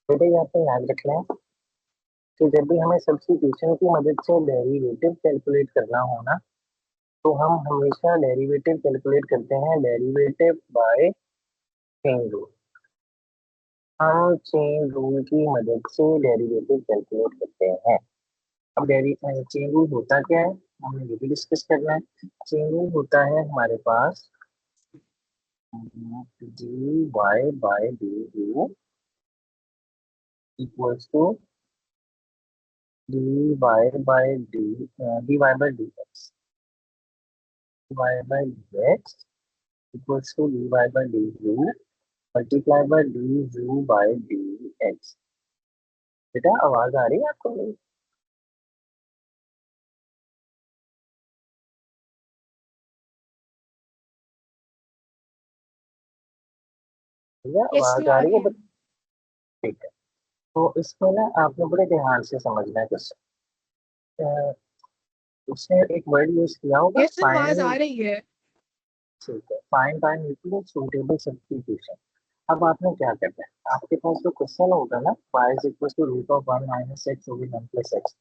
बेटे यहाँ पे याद रखना है कि जब भी हमें सब्स्टिट्यूशन की मदद से डेरिवेटिव कैलकुलेट करना हो ना, तो हम हमेशा डेरिवेटिव कैलकुलेट करते हैं डेरिवेटिव बाय चेन रूल। हम चेन रूल की मदद से डेरिवेटिव कैलकुलेट करते हैं। अब चेन रूल होता क्या है, हमने ये भी डिस्कस करना है। चेन रूल होता है हमारे पास d y by d u equals to D y by d y by d x, y by d x equals to D y by d you multiply by d u by d x. बेटा आवाज आ रही है आपको मेरी? भैया yes आवाज आ आ रही रही है है। ठीक है। तो इसमें ना आपने बड़े ध्यान से समझना है कुछ। अ, उसने एक वर्ड यूज किया होगा यस आवाज आ फाइंड। रही है। ठीक है, find by nuclear suitable substitution. अब आपने क्या करना है, आपके पास जो क्वेश्चन होगा ना y is equal to root of 1 minus X over 1 plus X,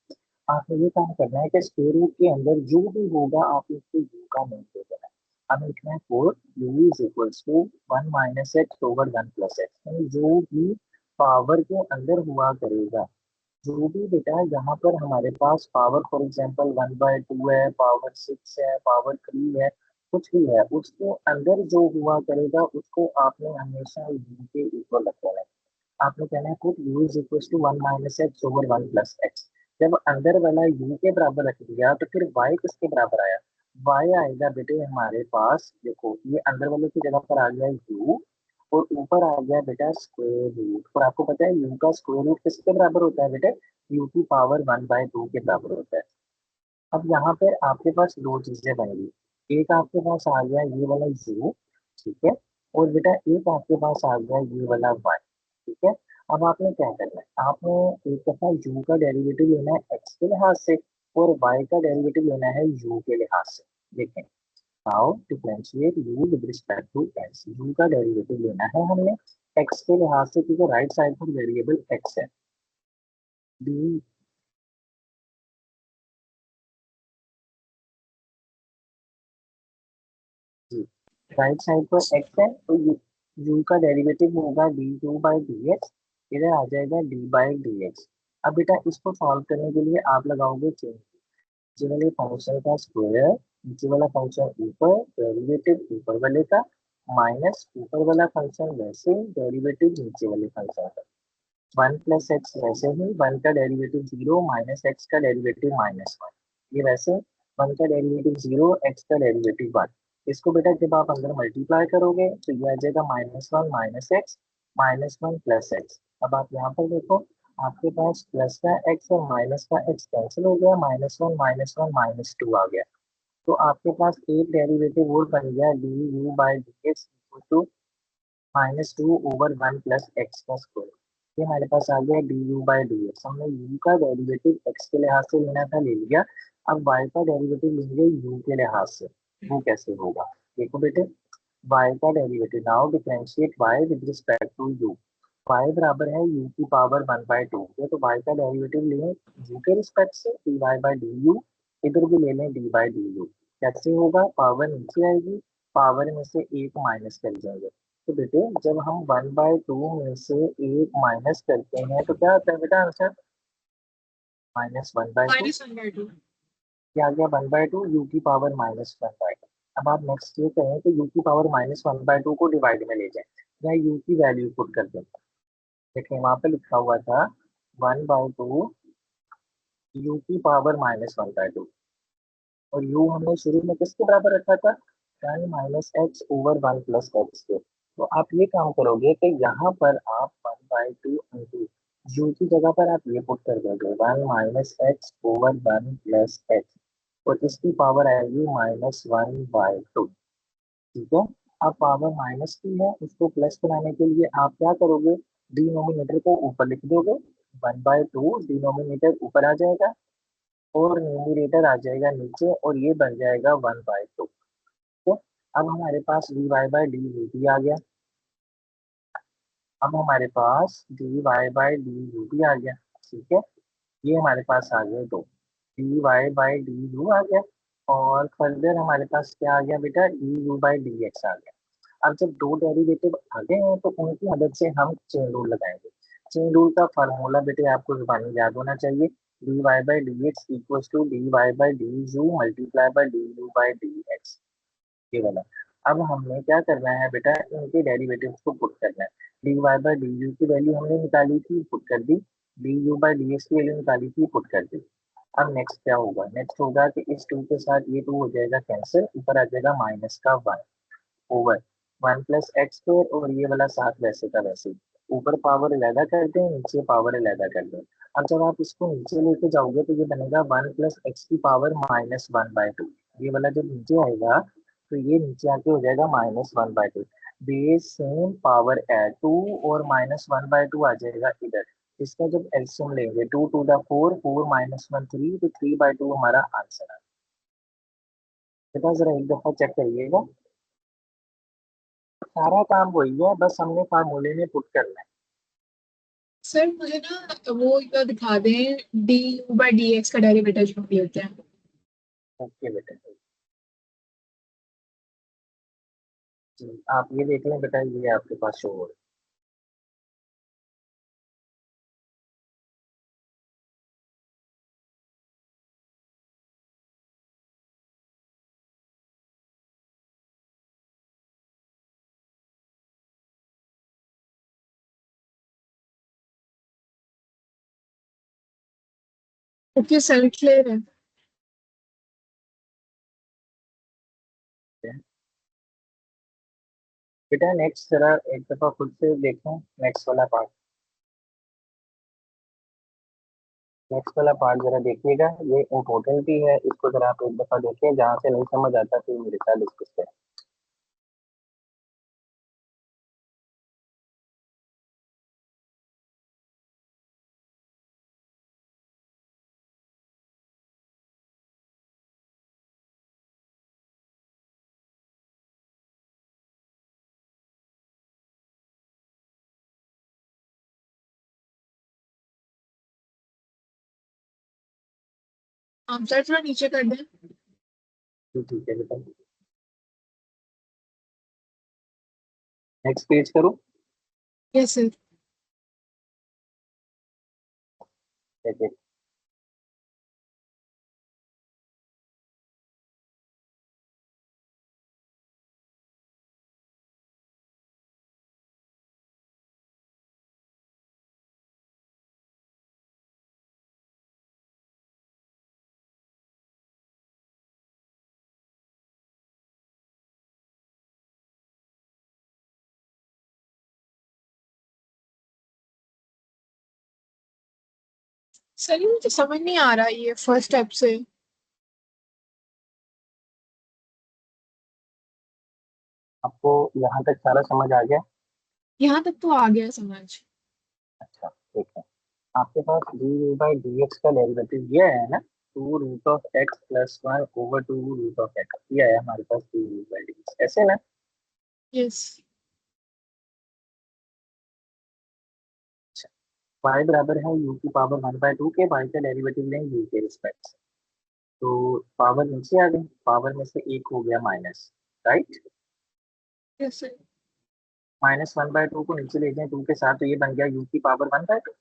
आपने ये काम करना है कि स्क्वायर रूट के अंदर जो भी होगा आप उसको u का मान दे देना है। हमें लिखना है for u is equal to 1 minus X over 1 plus X, यानी जो भी पावर के अंदर हुआ करेगा, जो भी बेटा यहाँ पर हमारे पास पावर फॉर एग्जांपल 1/2 है, पावर 6 है, पावर 3 है, कुछ भी है, उसके अंदर जो हुआ करेगा उसको आपने हमेशा u के इक्वल रखना है। आपने कहना है put u is equal to 1 minus X over 1 plus X. जब अंदर वाला u के बराबर रख दिया तो फिर y किसके बराबर आया? y आएगा बेटे हमारे पास, देखो ये अंदर वाले की जगह पर आ गया u और ऊपर आ गया बेटा स्क्वायर रूट। और आपको पता है u का स्क्वायर रूट किसके बराबर होता है बेटे? u की पावर 1/2 के बराबर होता है। अब यहाँ पे आपके पास दो चीजें बन गई, एक आपके पास आ गया ये वाला u, ठीक है, और बेटा एक आपके पास आ गया ये वाला y, ठीक है। अब आपने क्या करना है, आपने एक दफा u का डेरिवेटिव लेना है x के लिहाज से और y का डेरिवेटिव लेना है u के लिहाज से। देखें, now differentiate u with respect to x। u का डेरिवेटिव लेना है हमने x के लिहाज से, क्योंकि राइट साइड पर वेरिएबल x है। डी जी, राइट साइड पर x है तो u का डेरिवेटिव होगा D you by D X, इधर आ जाएगा डी बाई डी एक्स। अब बेटा इसको सॉल्व करने के लिए आप लगाओगे चेन, नीचे वाले फंक्शन का स्क्वायर, नीचे वाला फंक्शन ऊपर, डेरिवेटिव ऊपर वाले का माइनस ऊपर वाला फंक्शन वैसे, डेरिवेटिव नीचे वाले फंक्शन का। 1 प्लस एक्स वैसे ही, 1 का डेरिवेटिव 0 माइनस एक्स का डेरिवेटिव -1, ये वैसे 1 का डेरिवेटिव 0 एक्स का डेरिवेटिव 1। इसको बेटा जब आप अंदर मल्टीप्लाई करोगे तो ये आ जाएगा -1 माइनस एक्स -1 प्लस एक्स। अब आप यहाँ पर देखो, आपके पास प्लस का एक्स और माइनस का एक्स कैंसिल हो गया, -1 -2 आ गया। तो आपके पास एक डेरिवेटिव और बन गया D you by D x to -2 over 1 plus X का स्क्वायर। ये हमारे पास आ गया D you by D X. हमने u का डेरिवेटिव x के लिहाज से लेना था, ले लिया। अब y का डेरिवेटिव लेंगे u के लिहाज से, वो कैसे होगा? देखो बेटे, y का derivative, now differentiate y with respect to u। y बराबर है u की पावर 1/2 के, तो y का डेरिवेटिव लें u के रिस्पेक्ट से dy बाई डी यू, इधर भी ले लें डी बाई डी यू। कैसे होगा? पावर नीचे आएगी, पावर में से एक माइनस कर जाएंगे। तो बेटे जब हम 1/2 में से एक माइनस करते हैं तो क्या आता है बेटा आंसर? -1/2। -1/2। क्या आ गया? 1/2 यू की पावर -1/2। अब आप नेक्स्ट ये कहें कि यू की पावर -1/2 को डिवाइड में ले जाए या यू की वैल्यू पुट कर दें। देखिए वहां पे लिखा हुआ था 1/2 यू की पावर -1/2, और u हमने शुरू में किसके बराबर रखा था? 1 minus X over 1 plus x के। तो आप ये काम करोगे कि यहाँ पर आप 1/2 इंटू यू की जगह पर आप ये पुट कर दोगे 1 minus X over 1 plus x, और इसकी पावर आएगी -1/2, ठीक है। अब पावर माइनस की है, उसको प्लस बनाने के लिए आप क्या करोगे? डिनोमिनेटर को ऊपर लिख दोगे, 1/2 डिनोमिनेटर ऊपर आ जाएगा और न्यूमरेटर आ जाएगा नीचे, और ये बन जाएगा 1/2। तो अब हमारे पास d Y by d v आ गया। अब हमारे पास d Y by D u भी आ गया। ठीक है, ये हमारे पास आ गया दो, d Y by D u आ गया। और फर्दर हमारे पास क्या आ गया बेटा, d you by D x आ गया। अब जब दो डेरिवेटिव आ गए हैं तो उनकी मदद से हम चेन रूल लगाएंगे। चेन रूल का फॉर्मूला बेटे आपको जुबानी याद होना चाहिए, D Y by D x equal to D Y by D you multiply by D you by D x, ये वाला। अब हमने क्या करना है बेटा, इनके डेरिवेटिव्स को पुट करना है। D Y by D you की वैल्यू हमने निकाली थी, पुट कर दी। D you by D x की वैल्यू निकाली थी, पुट कर दी। अब नेक्स्ट क्या होगा, नेक्स्ट होगा कि इस टू के साथ ये टू हो जाएगा कैंसिल, ऊपर आ जाएगा माइनस का one over one plus x square, और ये वाला साथ वैसे का वैसे ही। ऊपर पावर अलहदा कर दें, नीचे पावर अलहदा कर दें। अब जब आप इसको नीचे लेके जाओगे तो ये बनेगा वन प्लस एक्स की power minus one by to. ये वाला जब नीचे आएगा तो ये नीचे आके हो जाएगा minus one by two. Base same power add to, और माइनस वन बाय टू आ जाएगा इधर। इसका जब एलसीएम लेंगे, two two the four, four minus one three, तो थ्री बाय टू हमारा आंसर है। बेटा जरा एक दफा चेक करिएगा, सारा काम वही है, बस हमने फार्मूले में पुट करना है। सर मुझे ना वो एक दिखा दें, D you by D x का डेरिवेटिव जो भी होते हैं। ओके बेटा जी, आप ये देख लें बेटा, ये आपके पास शो हो रहा ओके सर, क्लियर है। है। बेटा नेक्स्ट जरा एक दफा खुद से देखें, नेक्स्ट वाला पार्ट, नेक्स्ट वाला पार्ट जरा देखिएगा, ये इम्पोर्टेंट भी है, इसको जरा आप एक दफा देखिए, जहाँ से नहीं समझ आता फिर मेरे साथ डिस्कस करें। आप सर थोड़ा नीचे कर दें। ठीक है बेटा, नेक्स्ट पेज करो। Yes sir. देखिए, सर ये मुझे समझ नहीं आ रहा ये फर्स्ट स्टेप से। आपको यहाँ तक सारा समझ आ गया? यहाँ तक तो आ गया समझ। अच्छा ठीक है, आपके पास d you by D x का डेरिवेटिव ये है ना, two root of x plus one over two root of x, ये है हमारे पास d you by D x, ऐसे ना। यस। y बराबर है यू की पावर वन बाय टू के, y का डेरिवेटिव लें यू के रिस्पेक्ट से। तो पावर नीचे आ गई, पावर में से एक हो गया minus, right. Yes sir. Minus one by to को नीचे ले जाएं टू के साथ, तो ये बन गया यू की पावर वन बाय टू।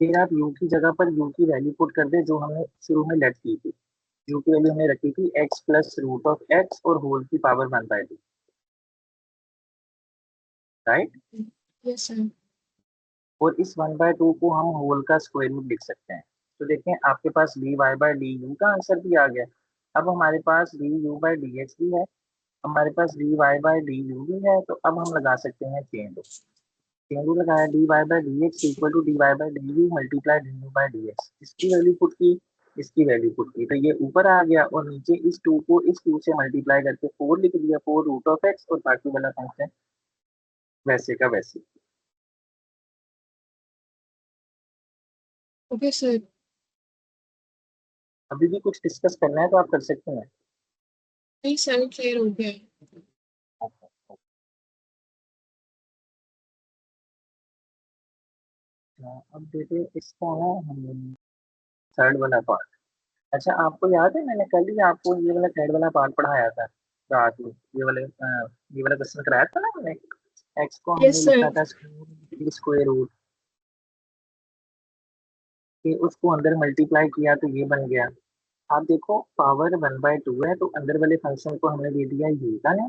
फिर आप यू की जगह पर यू की वैल्यू पुट कर दे जो हमने शुरू में लेट की थी। यू की वैल्यू हमने रखी थी X plus root of X और होल की power one by two, right. Yes sir. और इस वन बाय टू को हम होल का स्क्वायर रूट लिख सकते हैं। तो देखें आपके पास d Y by D u का आंसर भी आ गया। अब हमारे पास d you by D x भी है, हमारे पास d Y by D u भी है, तो अब हम लगा सकते हैं चेन रूल। चेन रूल लगाया, d Y by D x equal to D Y by D you multiply d you by D x, इसकी वैल्यू पुट की, इसकी वैल्यू पुट की, तो ये ऊपर आ गया, और नीचे इस टू को इस टू से मल्टीप्लाई करके फोर लिख दिया, फोर रूट ऑफ एक्स, और बाकी वाला फंक्शन वैसे का वैसे। Okay sir. अभी भी कुछ डिस्कस करना है तो आप कर सकते हैं। नहीं सर, क्लियर हो गया है। अब देखिए इसका ना हम थर्ड वाला पार्ट। अच्छा आपको याद है मैंने कल ही आपको ये वाला थर्ड वाला पार्ट पढ़ाया था रात में। ये वाला क्वेश्चन कराया था ना मैंने। एक्स को हमने यस सर। लिखा था स्क्वायर रूट, कि उसको अंदर मल्टीप्लाई किया तो ये बन गया। आप देखो पावर 1/2 है तो अंदर वाले फंक्शन को हमने दे दिया यू का ना,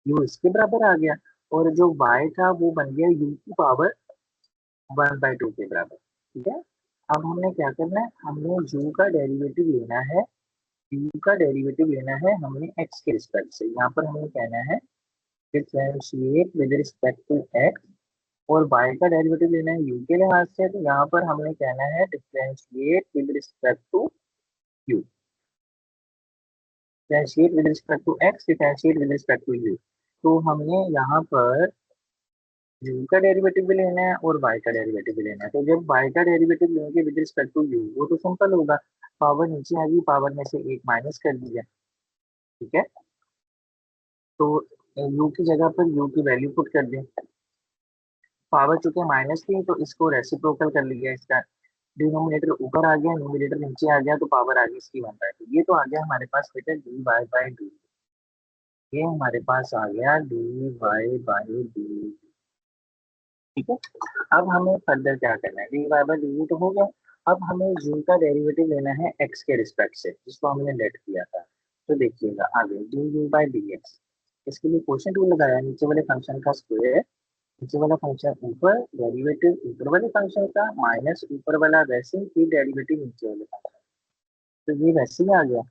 यू इसके बराबर आ गया। और जो y था वो बन गया यू की पावर 1/2 के बराबर। ठीक है। अब हमने क्या करना है, हमने u का डेरिवेटिव लेना है। u का डेरिवेटिव लेना है हमने x के रिस्पेक्ट से। यहाँ पर हमें कहना है differentiate with respect to x, और y का डेरिवेटिव लेना है u के लिहाज से, तो यहाँ पर हमने कहना है differentiate with respect to u। Differentiate with respect to x, differentiate with respect to u। तो हमने यहाँ पर u का डेरिवेटिव भी लेना है और y का डेरिवेटिव भी लेना है। तो जब y का डेरिवेटिव लेंगे विद रिस्पेक्ट टू u, वो तो सिंपल होगा, पावर नीचे आ गई, पावर में से एक माइनस कर दिया। ठीक है। तो u की जगह पर u की वैल्यू पुट कर दें। पावर चूंकि माइनस थी तो इसको रेसिप्रोकल कर लिया, इसका डिनोमिनेटर ऊपर आ गया, न्यूमिनेटर नीचे आ गया, तो पावर आ गई इसकी 1/2। ये तो आ गया हमारे पास बेटा डी वाई बाई डी। ये हमारे पास आ गया डी वाई बाई डी। ठीक है। अब हमें फर्दर क्या करना है, डी वाई बाई डी तो हो गया। अब हमें u का डेरिवेटिव लेना है x के रिस्पेक्ट से, जिसको हमने लेट किया था। तो देखिएगा आगे D you by D x. इसके लिए क्वेश्चन रूल लगाया, नीचे वाले फंक्शन का स्क्वायर, नीचे वाला फंक्शन ऊपर, डेरिवेटिव ऊपर वाले फंक्शन का माइनस ऊपर वाला वैसे ही, फिर डेरिवेटिव नीचे वाले फंक्शन। तो ये वैसे ही आ गया,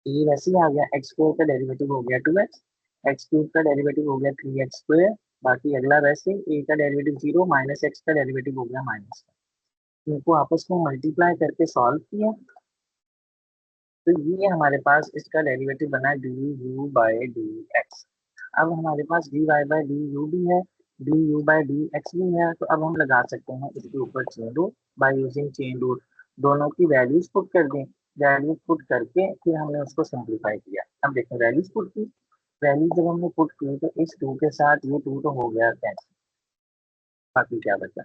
ये वैसे ही आ गया। एक्स स्क्वायर का डेरिवेटिव हो गया 2x, एक्स क्यूब का डेरिवेटिव हो गया 3x स्क्वायर। बाकी अगला वैसे ही, a का डेरिवेटिव 0, माइनस x का डेरिवेटिव हो गया माइनस। इनको आपस में मल्टीप्लाई करके सॉल्व किया, तो ये हमारे पास इसका डेरिवेटिव बना d you by D x. अब हमारे पास d Y by D u भी है, d you by D x भी है। तो अब हम लगा सकते हैं इसके ऊपर chain rule, by using chain rule. दोनों की वैल्यूज पुट कर दें, वैल्यूज पुट करके फिर हमने उसको सिंप्लीफाई किया। अब देखो वैल्यूज पुट की, वैल्यूज जब हमने पुट की तो इस 2 के साथ ये 2 तो हो गया कैंसिल। बाकी क्या बचा,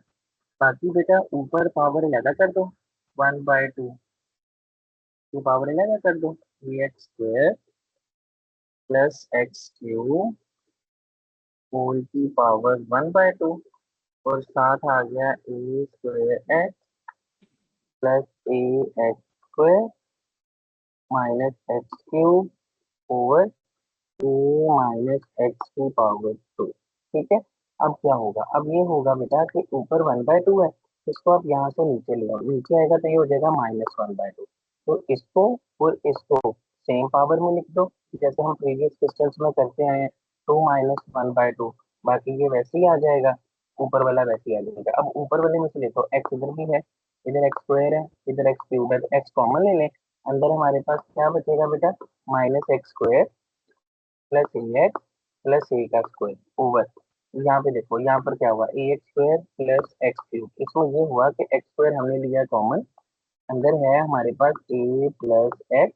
बाकी बेटा ऊपर पावर अलग कर दो, 1/2 की पावर अलग कर दो, x square plus x cube whole की पावर 1/2, और साथ आ गया a square x plus a x square minus x cube over a minus x की पावर 2। ठीक है। अब क्या होगा, अब ये होगा बेटा कि ऊपर 1/2 है, इसको आप यहाँ से नीचे ले आओ, नीचे आएगा तो ये हो जाएगा -1/2। तो इसको और इसको सेम पावर में लिख दो, जैसे हम प्रीवियस क्वेश्चंस में करते हैं, 2 - 1/2। बाकी ये वैसे ही आ जाएगा, ऊपर वाला वैसे ही आ जाएगा। अब ऊपर वाले में से देखो एक्स इधर भी है, इधर एक्स स्क्वायर है, इधर एक्स क्यूब है, तो एक्स कॉमन ले लें। अंदर हमारे पास क्या बचेगा बेटा, minus x square plus a x plus ए का स्क्वायर ओवर, यहाँ पे देखो यहाँ पर क्या हुआ, a x square plus x cube. इसमें ये हुआ कि एक्स स्क्वायर हमने लिया कॉमन, अंदर है हमारे पास ए प्लस एक्स,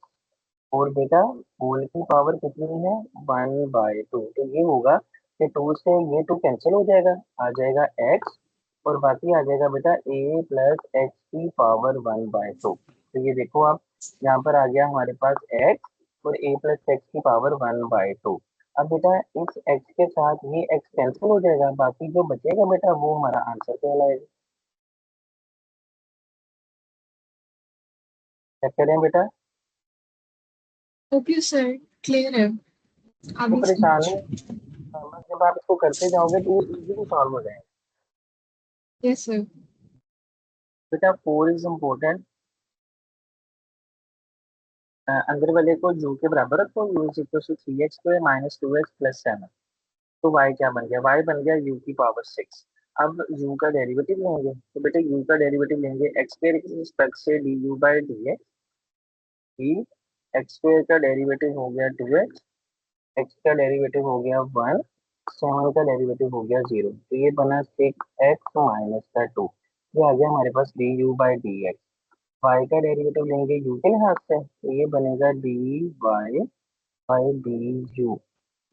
और बेटा होल की पावर कितनी है, 1/2। तो ये होगा कि 2 से ये 2 कैंसिल हो जाएगा, आ जाएगा एक्स, और बाकी आ जाएगा बेटा ए प्लस एक्स की पावर 1/2। तो ये देखो आप, यहाँ पर आ गया हमारे पास एक्स और ए प्लस एक्स की पावर 1/2। अब बेटा इस एक्स के साथ ये एक्स कैंसिल हो जाएगा, बाकी जो बचेगा बेटा वो हमारा आंसर कहलाएगा। क्या करें बेटा, ओके सर, क्लियर है। कोई आगे परेशानी, समझ। बस जब आप इसको करते जाओगे तो ये इजीली सॉल्व हो जाएगा। Yes sir. बेटा 4 इज इम्पोर्टेंट, अंदर वाले को यू के बराबर रखो, U is equal to 3x square minus 2x plus 7। तो y क्या बन गया, y बन गया u की पावर 6। अब u का डेरिवेटिव लेंगे, तो बेटे u का डेरिवेटिव लेंगे x स्क्वायर के रिस्पेक्ट से D you by D x, D x square का डेरिवेटिव हो गया 2x, x का डेरिवेटिव हो गया 1, 7 का डेरिवेटिव हो गया 0। तो ये बना 6x माइनस का 2। ये आ गया हमारे पास d you by D x. y का डेरिवेटिव लेंगे u के लिहाज से, तो ये बनेगा d Y by D u.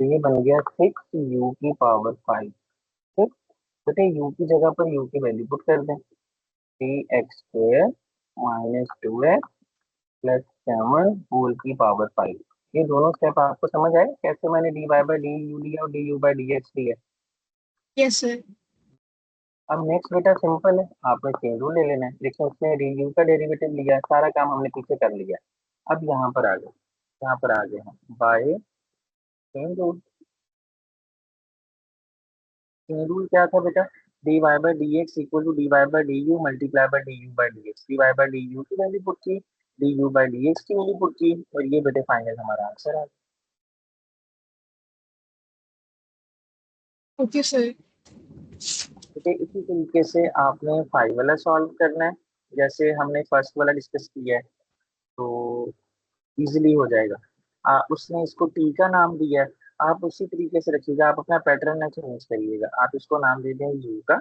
तो ये बन गया 6 u की पावर 5। ठीक। बेटे यू की जगह पर यू की वैल्यू पुट कर दें, 3x² minus 2x plus 7 whole की पावर 5। ये दोनों स्टेप आपको समझ आए कैसे मैंने d Y by D u लिया और d you by D x लिया। Yes sir. अब नेक्स्ट बेटा सिंपल है, आपने चेन रूल ले लेना है। देखिए उसने डी यू का डेरिवेटिव लिया, सारा काम हमने पीछे कर लिया। अब यहाँ पर आ गए, यहाँ पर आ गए हम by chain rule. Chain rule क्या था बेटा, D Y by D x equal to D Y by D you multiply by D you by D x. D Y by D you की वैल्यू पुट की, D you by D x की value put की, और ये बेटे final हमारा answer आ okay sir. गया। इसी तरीके से आपने 5 वाला सॉल्व करना है, जैसे हमने फर्स्ट वाला डिस्कस किया है, तो इजीली हो जाएगा। उसने इसको टी का नाम दिया है, आप उसी तरीके से रखिएगा, आप अपना पैटर्न ना चेंज करिएगा, आप इसको नाम दे दें यू का।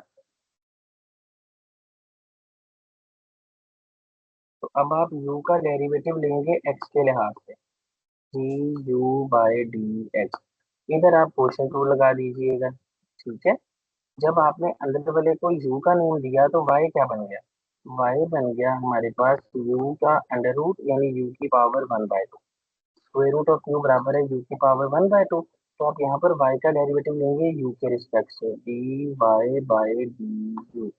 तो अब आप यू का डेरिवेटिव लेंगे एक्स के लिहाज से, D you by D X. इधर आप क्वेश्चन टू लगा दीजिएगा, ठीक है। जब आपने अंदर वाले को यू का नेम दिया तो वाई क्या बन गया, वाई बन गया हमारे पास यू का अंडर रूट यानी यू की power 1/2। Square root of U बराबर है यू की पावर 1/2। तो आप यहाँ पर y का डेरिवेटिव लेंगे यू के रिस्पेक्ट से, d Y by D u.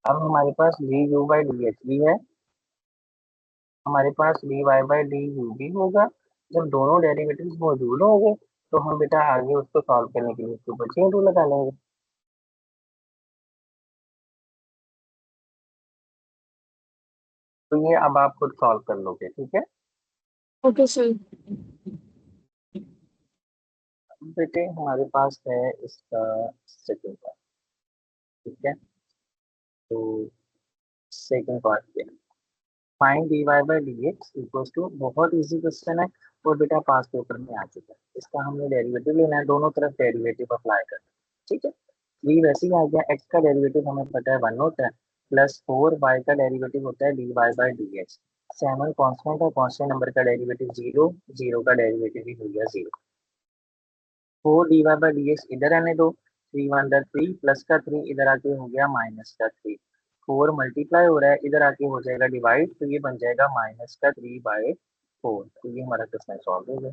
अब हमारे पास d you by d h भी है, हमारे पास d Y by D u भी होगा। जब दोनों डेरिवेटिव्स मौजूद होंगे तो हम बेटा आगे उसको सॉल्व करने के लिए इसके ऊपर चेन रूल लगा लेंगे। तो ये अब आप खुद सॉल्व कर लोगे, ठीक है। Okay sir. अब बेटे हमारे पास है इसका सेकंड पार्ट, ठीक है। तो सेकंड पार्ट क्या, find D Y by D x equal to, बहुत इजी क्वेश्चन है और बेटा पास पेपर में आ चुका है। इसका हमने डेरिवेटिव लेना है, दोनों तरफ डेरिवेटिव अप्लाई करना है, ठीक है। ये वैसे ही आ गया, एक्स का डेरिवेटिव हमें पता है 1 होता है, प्लस 4 वाई का डेरिवेटिव होता है D Y by D X. 7 constant है, कॉन्स्टेंट नंबर का डेरिवेटिव 0, 0 का डेरिवेटिव भी हो गया 0। 4 dy/dx इधर आने दो, 3 1 3 प्लस का 3 इधर आके हो गया माइनस का 3। 4 मल्टीप्लाई हो रहा है, इधर आके हो जाएगा डिवाइड, तो ये बन जाएगा -का 3/4। तो ये हमारा क्वेश्चन सॉल्व हो गया।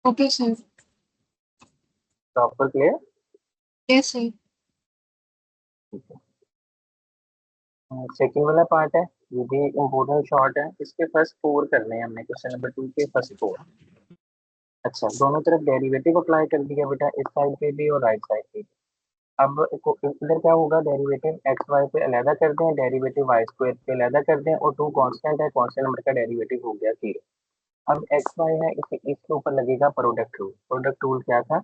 Okay sir. Proper clear. Yes sir. Second वाला पार्ट है, ये भी इम्पोर्टेंट शॉर्ट है, इसके फर्स्ट 4 करने हैं हमने, क्वेश्चन नंबर 2 के फर्स्ट 4। अच्छा, दोनों तरफ डेरिवेटिव अप्लाई कर दिया बेटा, इस साइड पे भी और राइट साइड पे भी। अब इधर क्या होगा, डेरिवेटिव एक्स वाई पे अलहदा कर दें, डेरिवेटिव वाई स्क्वायर पे अलहदा कर दें, और 2 कांस्टेंट है, कांस्टेंट नंबर का डेरिवेटिव हो गया 0। अब एक्स वाई है, इसके ऊपर लगेगा प्रोडक्ट रूल। प्रोडक्ट रूल क्या था,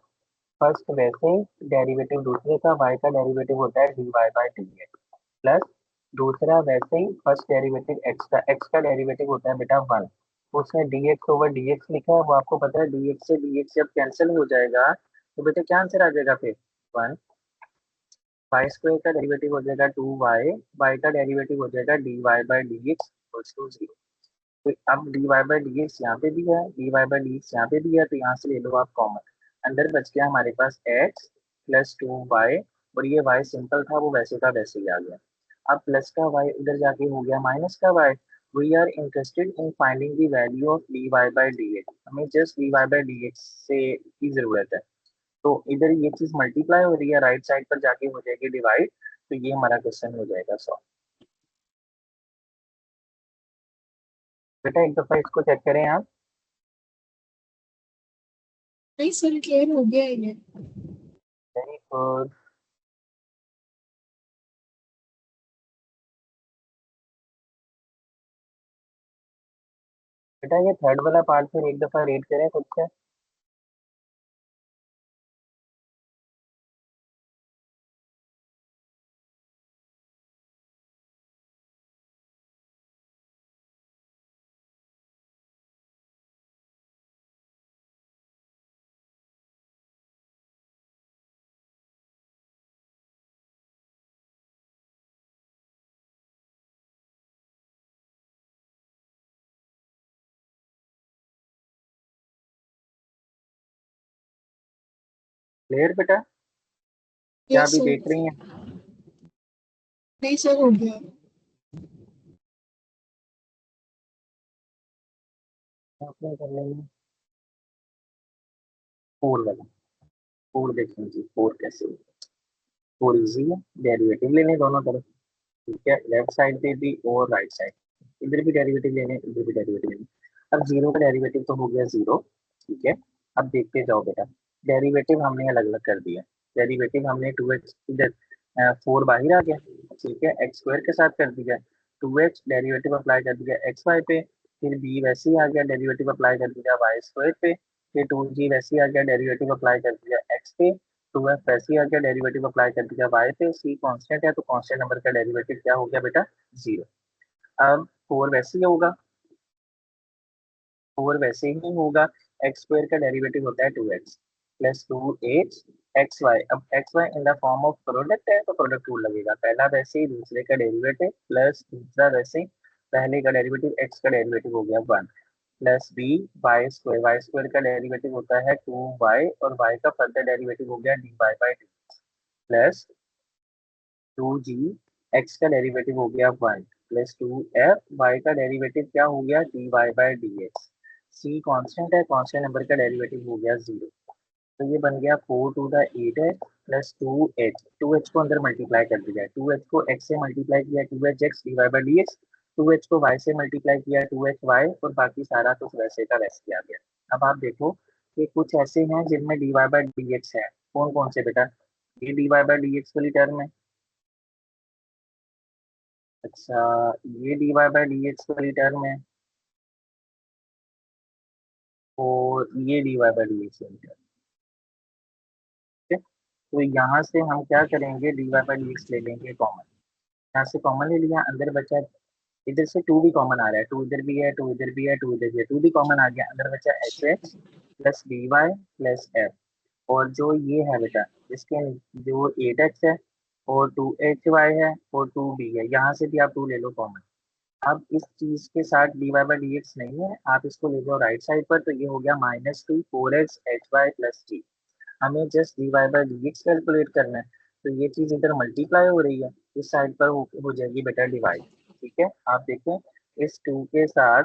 फर्स्ट वैसे ही डेरिवेटिव दूसरे का, वाई का डेरिवेटिव होता है D Y by D X, plus दूसरा वैसे ही फर्स्ट डेरिवेटिव एक्स का डेरिवेटिव होता है बेटा 1। उसने D X over D X लिखा है, वो आपको पता है डी एक्स से डी एक्स जब कैंसिल हो जाएगा तो बेटा क्या आंसर आ जाएगा फिर 1। वाई स्क्वायर का डेरिवेटिव हो जाएगा 2y, वाई का डेरिवेटिव हो जाएगा D Y by D x equals to 0। तो अब D Y by D X यहाँ पे भी है, D Y by D X यहाँ पे भी है, तो यहाँ से ले लो आप कॉमन। अंदर बच गया हमारे पास x प्लस 2y, और ये y सिंपल था वो वैसे का वैसे ही आ गया। अब प्लस का y उधर जाके हो गया माइनस का y। We are interested in finding the value of d Y by D x, हमें just d Y by D x से की जरूरत है। तो इधर ये चीज मल्टीप्लाई हो रही है, राइट साइड पर जाके हो जाएगी डिवाइड, तो ये हमारा क्वेश्चन हो जाएगा सॉल्व। बेटा एक दफा इसको चेक करें आप। नहीं सर, क्लियर हो गया है ये। Very good. बेटा ये थर्ड वाला पार्ट फिर एक दफा रीड करें खुद से। क्लियर बेटा? क्या यस अभी सर। देख रही हैं? नहीं सर, हो गया। आपने कर लेंगे फोर वाला। फोर देख लीजिए, फोर कैसे होगा। फोर इजी है, डेरिवेटिव लेने दोनों तरफ। ठीक है, लेफ्ट साइड पे भी और राइट साइड, इधर भी डेरिवेटिव लेने, इधर भी डेरिवेटिव लेने। अब जीरो का डेरिवेटिव तो हो गया जीरो। ठीक है, अब देखते जाओ बेटा। डेरिवेटिव हमने अलग अलग कर दिया। डेरिवेटिव हमने टू एक्स इधर, फोर बाहर आ गया। ठीक है, एक्स स्क्वायर के साथ कर दिया। टू एक्स डेरिवेटिव अप्लाई कर दिया एक्स वाई पे। फिर बी वैसे ही आ गया, डेरिवेटिव अप्लाई कर दिया वाई स्क्वायर पे। फिर टू जी वैसे ही आ गया, डेरिवेटिव अप्लाई कर दिया एक्स पे। टू एफ वैसे ही आ गया, डेरिवेटिव अप्लाई कर दिया वाई पे। सी कांस्टेंट है तो कांस्टेंट नंबर का डेरिवेटिव क्या हो गया बेटा? जीरो। अब फोर वैसे ही होगा, फोर वैसे ही होगा। एक्स स्क्वायर का डेरिवेटिव होता है two x plus two h x y. अब x y in the form of product है तो प्रोडक्ट रूल लगेगा, पहला वैसे ही दूसरे का डेरिवेटिव प्लस दूसरा वैसे ही। पहले का डेरिवेटिव एक्स का डेरिवेटिव हो गया one plus B Y square का डेरिवेटिव होता है टू वाई और वाई का फर्दर डेरिवेटिव हो गया D Y by D plus two G X का डेरिवेटिव हो गया one plus two F Y का डेरिवेटिव क्या हो गया D Y by D X. C constant है, कांस्टेंट नंबर का डेरिवेटिव हो गया जीरो। तो ये बन गया फोर टू द एट है प्लस टू एच को अंदर मल्टीप्लाई कर दिया, टू एच को एक्स से मल्टीप्लाई किया two h x D Y by D x. Two h को वाई से मल्टीप्लाई किया टू एच वाई और बाकी सारा कुछ वैसे का वैसे ही आ गया। अब आप देखो कि कुछ ऐसे हैं जिनमें d Y by D x है। कौन कौन से बेटा? ये d Y by D x वाली टर्म है। अच्छा, ये d Y by D x वाली टर्म है और ये d Y by D x वाली टर्म है। तो यहाँ से हम क्या करेंगे, d Y by D x ले लेंगे कॉमन। यहाँ से कॉमन ले लिया, अंदर बचा, इधर से टू भी कॉमन आ रहा है, टू इधर भी है, टू इधर भी है, टू इधर भी है, टू भी कॉमन आ गया, अंदर बचा h x plus d y plus f. और जो ये है बेटा, इसके जो एट एक्स है और टू एच वाई है और टू बी है, यहाँ से भी आप टू ले लो कॉमन। अब इस चीज के साथ d Y by D x नहीं है, आप इसको ले जाओ राइट साइड पर, तो ये हो गया minus two four x h y plus t. हमें just d Y by D x calculate करना है, तो ये चीज इधर मल्टीप्लाई हो रही है, इस साइड पर हो जाएगी बेटा डिवाइड। ठीक है, आप देखें इस टू के साथ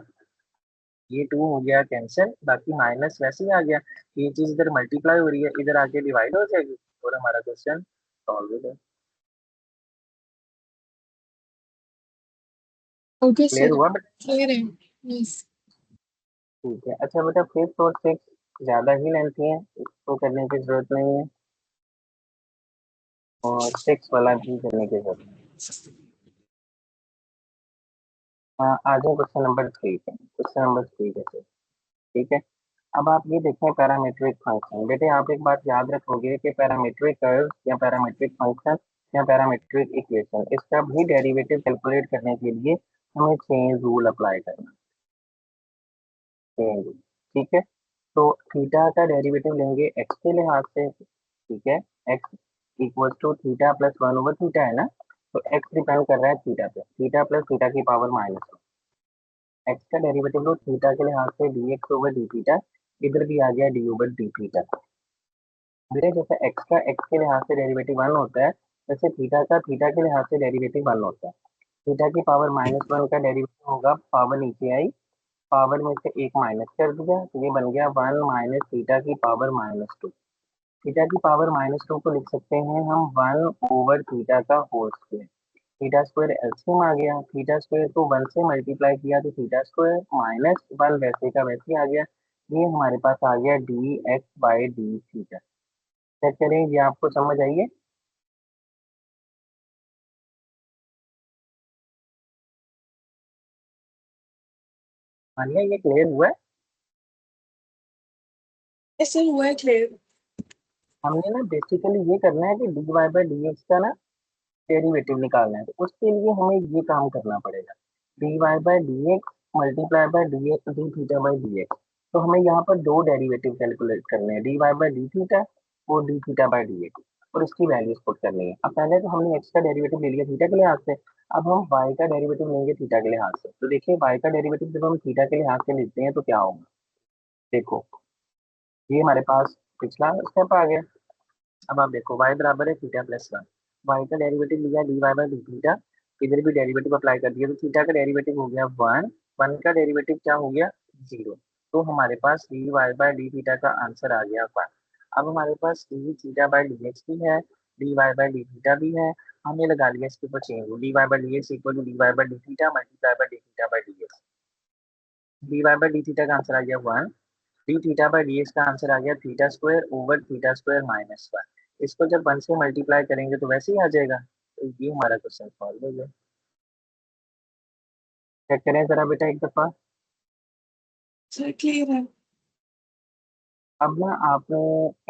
ये टू हो गया कैंसिल, बाकी माइनस वैसे ही आ गया। ये चीज इधर मल्टीप्लाई हो रही है, इधर आके डिवाइड हो जाएगी और हमारा क्वेश्चन सॉल्व हो जाएगा। Okay clear sir. हुआ बेटा? क्लियर है। यस। ठीक है, अच्छा बेटा फिफ्थ और सिक्स ज्यादा ही लेंथी है, इसको करने की जरूरत नहीं है और सिक्स वाला भी करने की जरूरत नहीं है। हाँ, आ जाओ क्वेश्चन नंबर थ्री पे, क्वेश्चन नंबर थ्री पे। ठीक है, अब आप ये देखें पैरामीट्रिक फंक्शन। बेटे आप एक बात याद रखोगे कि पैरामीट्रिक कर्व या पैरामीट्रिक फंक्शन या पैरामीट्रिक इक्वेशन, इसका भी डेरिवेटिव कैलकुलेट करने के लिए हमें चेन रूल अप्लाई करना, चेन रूल। ठीक है, तो थीटा का डेरिवेटिव लेंगे एक्स के लिहाज से। ठीक है, x equal to theta plus one over theta है ना, तो एक्स डिपेंड कर रहा है थीटा पे, थीटा प्लस थीटा की पावर माइनस एक्स का डेरिवेटिव लो थीटा के लिहाज से D X over D theta, इधर भी आ गया डी ओवर डी थीटा। बेटे जैसे एक्स का एक्स के लिहाज से डेरिवेटिव वन होता है, वैसे थीटा का थीटा के लिहाज से डेरिवेटिव वन होता है। थीटा की पावर माइनस वन का डेरिवेटिव होगा, पावर नीचे आई, पावर में से एक माइनस कर दिया तो ये बन गया वन माइनस थीटा की पावर माइनस टू। थीटा की पावर माइनस टू को लिख सकते हैं हम वन ओवर थीटा का whole square. Theta square LCM आ गया, थीटा स्क्वायर को वन से मल्टीप्लाई किया तो थीटा स्क्वायर माइनस वन वैसे का वैसे आ गया। ये हमारे पास आ गया d x by d theta. Check करें ये आपको समझ आई है? मानिए ये क्लियर हुआ है? यस सर, हुआ है क्लियर। हमने ना बेसिकली ये करना है कि d Y by D x का ना डेरिवेटिव निकालना है, तो उसके लिए हमें ये काम करना पड़ेगा, d Y by D x multiply by D x d theta by D x. तो हमें यहाँ पर दो डेरिवेटिव कैलकुलेट करने हैं, d Y by d theta और d theta by D x, और इसकी वैल्यूज पुट करनी है। अब पहले तो हमने एक्स का डेरिवेटिव ले लिया थीटा के लिहाज से, अब हम वाई का डेरिवेटिव लेंगे थीटा के लिहाज से। तो देखिए वाई का डेरिवेटिव जब हम थीटा के लिहाज से लेते हैं तो क्या होगा, देखो ये हमारे पास पिछला स्टेप आ गया, अब आप देखो y बराबर है थीटा प्लस वन, y का डेरिवेटिव लिया dy बाई डी थीटा, इधर भी डेरिवेटिव अप्लाई कर दिया तो थीटा का डेरिवेटिव हो गया वन, वन का डेरिवेटिव क्या हो गया जीरो। तो हमारे पास dy बाई डी थीटा का आंसर आ गया वन। अब हमारे पास d theta by D x भी है, dy बाई डी थीटा भी है, हमने लगा लिया इसके ऊपर change, dy by D x equal to dy by d theta multiply by d theta by D x. dy by d theta का आंसर आ गया one, d theta by D x का आंसर आ गया theta square over theta square minus one. इसको जब one से multiply करेंगे तो वैसे ही आ जाएगा। तो ये हमारा क्वेश्चन सॉल्व हो गया। चेक करें जरा बेटा एक दफा। सर क्लियर है। अब ना आपने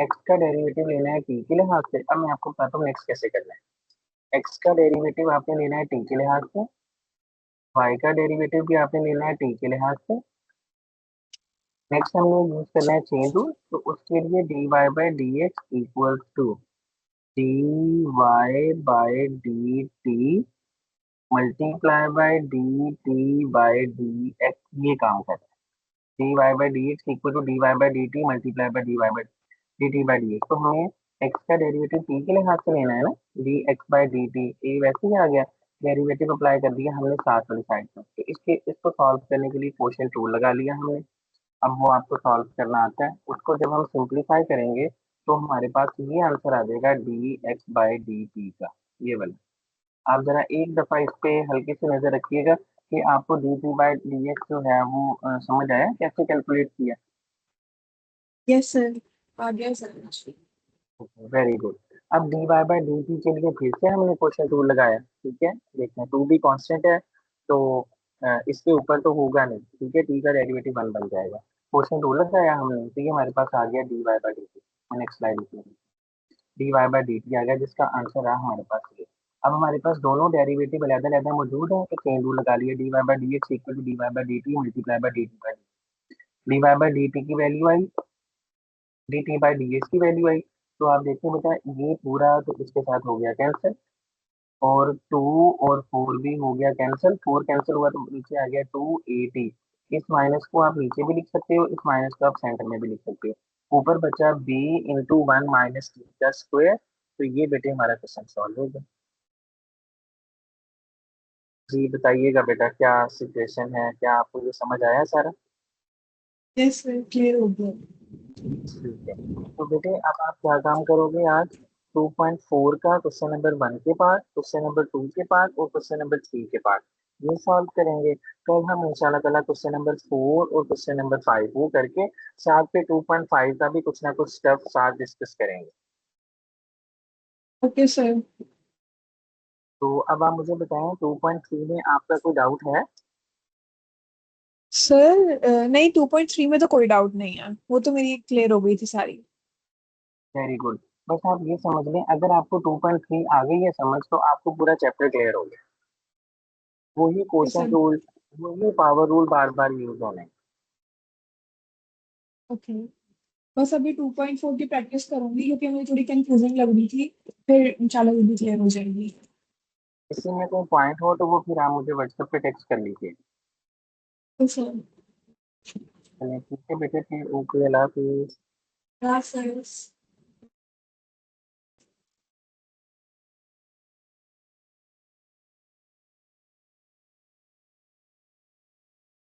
एक्स का डेरिवेटिव लेना है टी के लिहाज से। अब मैं आपको बताता हूँ एक्स कैसे करना है। एक्स का डेरिवेटिव आपने लेना है टी के लिहाज से, वाई का डेरिवेटिव भी आपने लेना है टी के लिहाज से। नेक्स्ट हमने यूज करना है चेन रूल, तो उसके लिए d Y by D x equal to D Y by d t multiply by d t by d x, ये काम करता है। D Y by D x equal to D Y by d t multiply by d Y by d t by D x. तो हमें x का derivative T के लिहाज से लेना है ना, D x by d T, ये वैसे ही आ गया, डेरिवेटिव अप्लाई कर दिया हमने साथ वाली साइड में। तो इसको सॉल्व करने के लिए क्वोशिएंट रूल लगा लिया हमने। अब वो आपको सॉल्व करना आता है, उसको जब हम सिंप्लीफाई करेंगे तो हमारे पास ये आंसर आ जाएगा D x by d T का, ये वाला। आप जरा एक दफा इस पे हल्की सी नजर रखिएगा कि आपको D t by D x जो है वो समझ आया कैसे कैलकुलेट किया। यस सर, आ गया सर। Very good. अब D Y by d t के लिए फिर से हमने क्वेश्चन टूल लगाया, ठीक है। देखते हैं टू भी कांस्टेंट है तो इसके ऊपर तो होगा नहीं, ठीक है, टी का डेरिवेटिव वन बन जाएगा। क्वेश्चन टूल लगाया हमने तो ये हमारे पास आ गया D Y by d t. Next slide d Y by d t आ गया जिसका आंसर रहा हमारे पास ये। अब हमारे पास दोनों डेरिवेटिव अलग-अलग मौजूद है तो चेन रूल लगा लिया, d Y by D x equal to D Y by d t multiply by d t by d Y by d t की वैल्यू आई, d t by D x की value आई। तो आप देखिए बेटा ये पूरा तो इसके साथ हो गया कैंसिल, और टू और फोर भी हो गया कैंसिल, फोर कैंसिल हुआ तो नीचे आ गया टू ए टी। इस माइनस को आप नीचे भी लिख सकते हो, इस माइनस को आप सेंटर में भी लिख सकते हो। ऊपर बचा b into one minus t का स्क्वायर। तो ये बेटे हमारा क्वेश्चन सॉल्व हो गया। जी बताइएगा बेटा क्या सिचुएशन है, क्या आपको ये समझ आया सारा। यस सर, क्लियर हो गया। ठीक है, तो बेटे अब आप क्या काम करोगे आज, 2.4 का क्वेश्चन नंबर वन के पार्ट, क्वेश्चन नंबर टू के पार्ट और क्वेश्चन नंबर थ्री के पार्ट ये सॉल्व करेंगे। कल हम इंशाल्लाह ताला क्वेश्चन नंबर फोर और क्वेश्चन नंबर फाइव वो करके साथ पे 2.5 का भी कुछ ना कुछ स्टफ साथ डिस्कस करेंगे। Okay sir. तो अब आप मुझे बताएं 2.3 में आपका कोई डाउट है। सर नहीं, 2.3 में तो कोई डाउट नहीं है, वो तो मेरी क्लियर हो गई थी सारी। Very good. बस आप ये समझ लें अगर आपको 2.3 आ गई है समझ तो आपको पूरा चैप्टर क्लियर हो गया। वही यस क्वेश्चन सर। रूल, वही पावर रूल बार बार यूज होने। ओके, बस अभी 2.4 की प्रैक्टिस करूंगी क्योंकि मुझे थोड़ी कंफ्यूजन लग रही थी, फिर इंशाल्लाह वो भी क्लियर हो जाएगी। इसी में कोई पॉइंट हो तो वो फिर आप मुझे व्हाट्सएप पे टेक्स्ट कर लीजिए। तो सर, चलिए ठीक है बेटे, फिर ओके, अल्लाह हाफिज़। सर